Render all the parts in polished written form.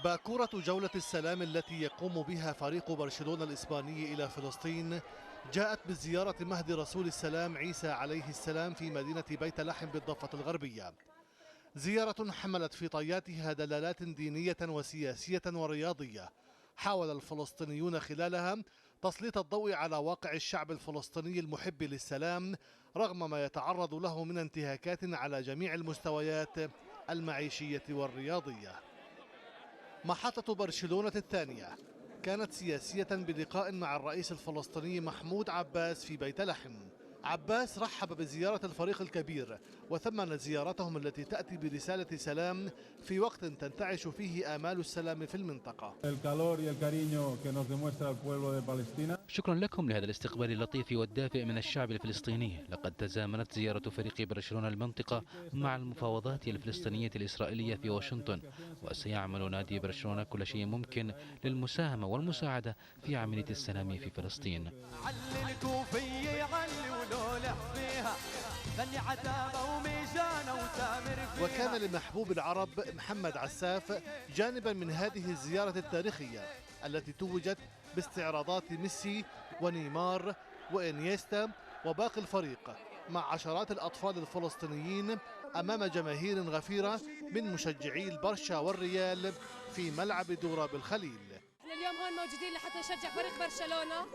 باكورة جولة السلام التي يقوم بها فريق برشلونة الإسباني إلى فلسطين جاءت بزيارة مهد رسول السلام عيسى عليه السلام في مدينة بيت لحم بالضفة الغربية. زيارة حملت في طياتها دلالات دينية وسياسية ورياضية. حاول الفلسطينيون خلالها تسليط الضوء على واقع الشعب الفلسطيني المحب للسلام رغم ما يتعرض له من انتهاكات على جميع المستويات المعيشية والرياضية. محطة برشلونة الثانية كانت سياسية بلقاء مع الرئيس الفلسطيني محمود عباس في بيت لحم. عباس رحب بزيارة الفريق الكبير وثمن زيارتهم التي تأتي برسالة سلام في وقت تنتعش فيه آمال السلام في المنطقة. شكرا لكم لهذا الاستقبال اللطيف والدافئ من الشعب الفلسطيني. لقد تزامنت زيارة فريق برشلونة المنطقة مع المفاوضات الفلسطينية الإسرائيلية في واشنطن، وسيعمل نادي برشلونة كل شيء ممكن للمساهمة والمساعدة في عملية السلام في فلسطين. وكان لمحبوب العرب محمد عساف جانبا من هذه الزيارة التاريخية التي توجت باستعراضات ميسي ونيمار وإنيستا وباقي الفريق مع عشرات الأطفال الفلسطينيين أمام جماهير غفيرة من مشجعي البرشا والريال في ملعب دورة بالخليل. احنا اليوم هون موجودين لحتى نشجع فريق برشلونة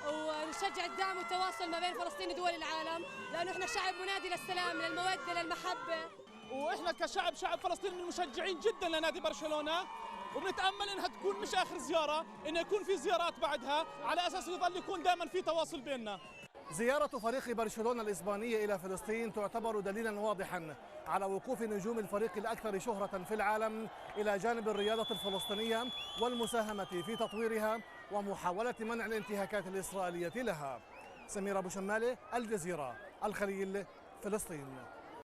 ونشجع الدعم والتواصل ما بين فلسطين ودول العالم، لأنه احنا شعب منادي للسلام، للمودة، للمحبة. واحنا شعب فلسطين من المشجعين جدا لنادي برشلونة، وبنتامل انها تكون مش اخر زياره، انه يكون في زيارات بعدها على اساس يظل يكون دائما في تواصل بيننا. زيارة فريق برشلونة الإسبانية إلى فلسطين تعتبر دليلا واضحا على وقوف نجوم الفريق الأكثر شهرة في العالم إلى جانب الرياضة الفلسطينية والمساهمة في تطويرها ومحاولة منع الانتهاكات الإسرائيلية لها. سمير أبو شمالة، الجزيرة، الخليل، فلسطين.